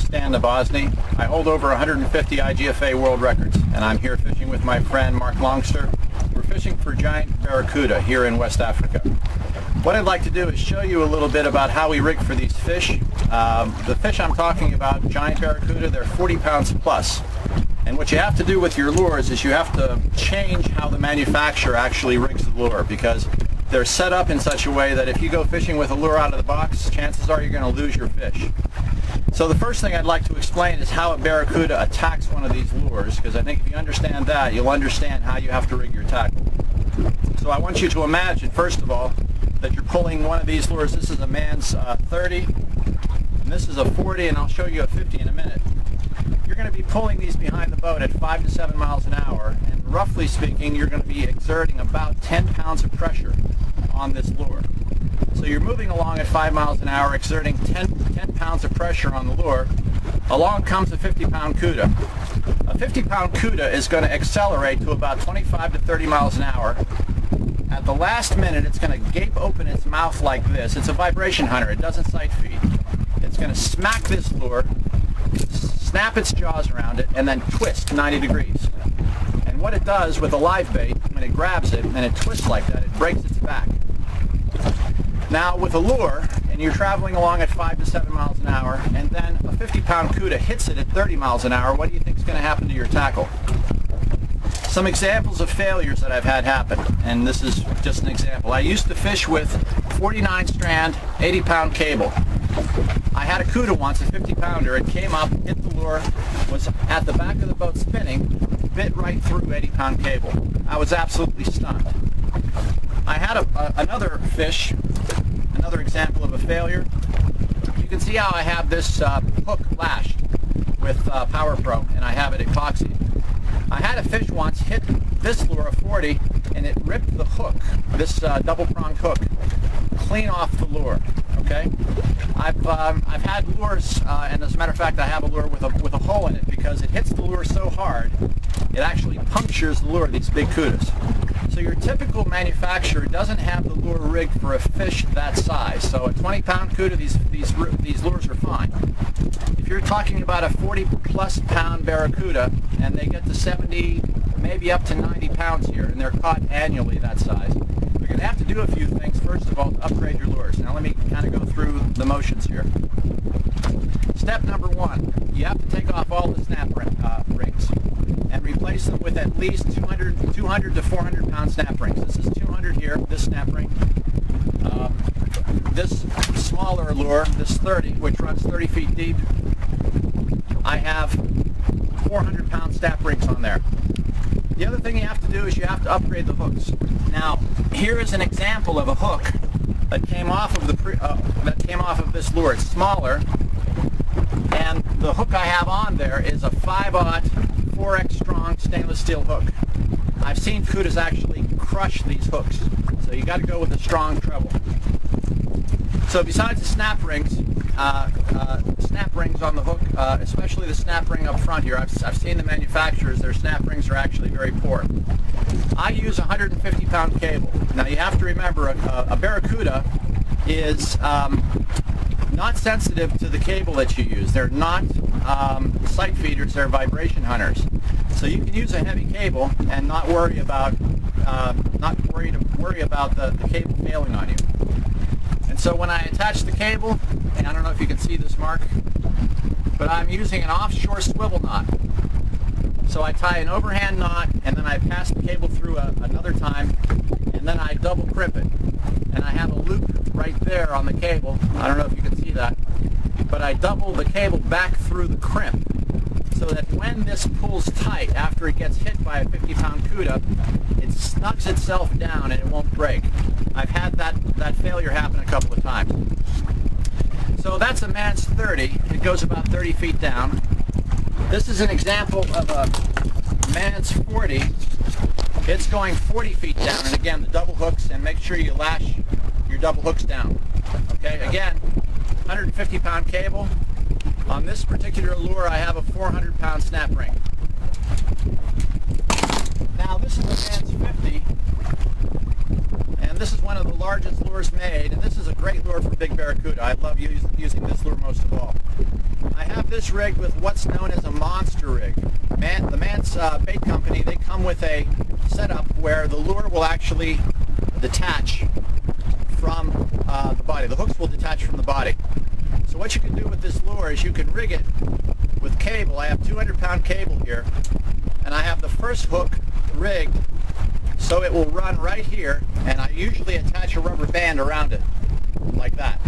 Dan Nabozny. I hold over 150 IGFA world records, and I'm here fishing with my friend Mark Longster. We're fishing for giant barracuda here in West Africa. What I'd like to do is show you a little bit about how we rig for these fish. The fish I'm talking about, giant barracuda, they're 40 pounds plus. And what you have to do with your lures is you have to change how the manufacturer actually rigs the lure, because they're set up in such a way that if you go fishing with a lure out of the box, chances are you're going to lose your fish. So the first thing I'd like to explain is how a barracuda attacks one of these lures, because I think if you understand that, you'll understand how you have to rig your tackle. So I want you to imagine, first of all, that you're pulling one of these lures. This is a man's 30, and this is a 40, and I'll show you a 50 in a minute. You're going to be pulling these behind the boat at 5 to 7 miles an hour, and roughly speaking, you're going to be exerting about 10 pounds of pressure on this lure. So you're moving along at 5 miles an hour, exerting 10 pounds of pressure on the lure. Along comes a 50-pound cuda. A 50-pound cuda is going to accelerate to about 25 to 30 miles an hour. At the last minute, it's going to gape open its mouth like this. It's a vibration hunter. It doesn't sight feed. It's going to smack this lure, snap its jaws around it, and then twist 90 degrees. And what it does with a live bait, when it grabs it and it twists like that, it breaks its back. Now with a lure, and you're traveling along at 5 to 7 miles an hour, and then a 50-pound cuda hits it at 30 miles an hour, what do you think is going to happen to your tackle? Some examples of failures that I've had happen, and this is just an example. I used to fish with 49 strand, 80-pound cable. I had a cuda once, a 50-pounder. It came up, hit the lure, was at the back of the boat spinning, bit right through 80-pound cable. I was absolutely stunned. I had another fish, another example of a failure. You can see how I have this hook lashed with Power Pro, and I have it epoxied. I had a fish once hit this lure, a 40, and it ripped the hook, this double-pronged hook, clean off the lure. Okay, I've had lures, and as a matter of fact, I have a lure with a hole in it, because it hits the lure so hard, it actually punctures the lure, these big cudas. So your typical manufacturer doesn't have the lure rigged for a fish that size. So a 20-pound cuda, these lures are fine. If you're talking about a 40-plus pound barracuda, and they get to 70, maybe up to 90 pounds here, and they're caught annually that size, you're going to have to do a few things. First of all, to upgrade your lures. Now let me kind of go through the motions here. Step number one, you have to take off all the snap rings and replace them with at least 200 to 400 pound snap rings. This is 200 here, this snap ring. This smaller lure, this 30, which runs 30 feet deep, I have 400 pound snap rings on there. The other thing you have to do is you have to upgrade the hooks. Now, here is an example of a hook that came off of this lure. It's smaller, and the hook I have on there is a 5/0 4X strong stainless steel hook. I've seen cudas actually crush these hooks, so you got to go with a strong treble. So besides the snap rings on the hook, especially the snap ring up front here, I've seen the manufacturers, their snap rings are actually very poor. I use a 150-pound cable. Now you have to remember, a barracuda is not sensitive to the cable that you use. They're not sight feeders, they're vibration hunters. So you can use a heavy cable and not worry about the cable failing on you. And so when I attach the cable, and I don't know if you can see this, Mark, but I'm using an offshore swivel knot. So I tie an overhand knot, and then I pass the cable through another time, and then I double crimp it. And I have a loop right there on the cable. I don't know if you can see that, but I double the cable back through the crimp, so that when this pulls tight after it gets hit by a 50-pound cuda, it snugs itself down and it won't break. I've had that failure happen a couple of times. So that's a man's 30. It goes about 30 feet down. This is an example of a man's 40. It's going 40 feet down, and again, the double hooks, and make sure you lash your double hooks down. Okay, again, 150-pound cable. On this particular lure, I have a 400-pound snap ring. Now, this is a man's 50, and this is one of the largest lures lure's made, and this is a great lure for big barracuda. I love using this lure most of all. I have this rigged with what's known as a monster rig. The Mance bait company, they come with a setup where the lure will actually detach from the body. The hooks will detach from the body. So what you can do with this lure is you can rig it with cable. I have 200-pound cable here, and I have the first hook rigged so it will run right here, and I usually attach a rubber band around it, like that.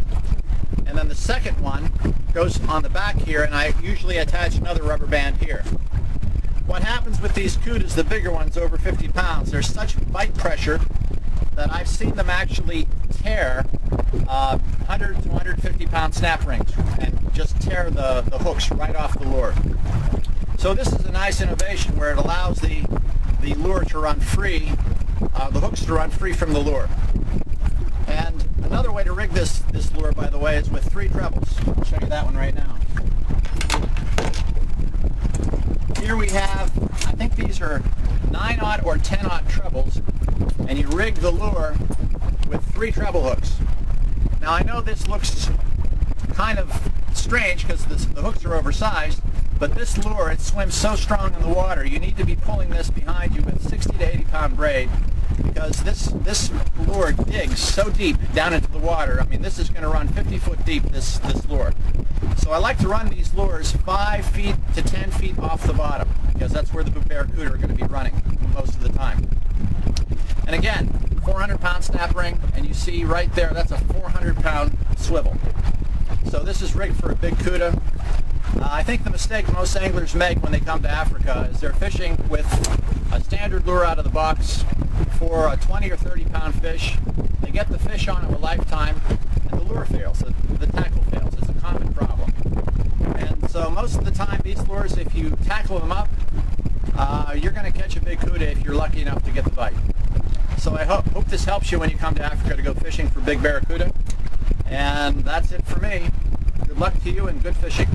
And then the second one goes on the back here, and I usually attach another rubber band here. What happens with these cudas, the bigger ones over 50 pounds, there's such bite pressure that I've seen them actually tear 100 to 150 pound snap rings and just tear the hooks right off the lure. So this is a nice innovation where it allows the lure to run free, the hooks to run free from the lure. And another way to rig this lure, by the way, is with 3 trebles. I'll show you that one right now. Here we have, I think these are 9/0 or 10/0 trebles, and you rig the lure with 3 treble hooks. Now I know this looks kind of strange because the hooks are oversized, but this lure, it swims so strong in the water, you need to be pulling this behind you with 60 to 80 pound braid, because this lure digs so deep down into the water. I mean, this is going to run 50 foot deep, this lure. So I like to run these lures 5 feet to 10 feet off the bottom, because that's where the barracuda are going to be running most of the time. And again, 400-pound snap ring, and you see right there, that's a 400-pound swivel. So this is rigged for a big cuda. I think the mistake most anglers make when they come to Africa is they're fishing with a standard lure out of the box for a 20 or 30-pound fish. They get the fish on it a lifetime, and the lure fails, the tackle fails. It's a common problem. And so most of the time, these lures, if you tackle them up, you're going to catch a big cuda if you're lucky enough to get the bite. So I hope this helps you when you come to Africa to go fishing for big barracuda. And that's it for me. Good luck to you and good fishing.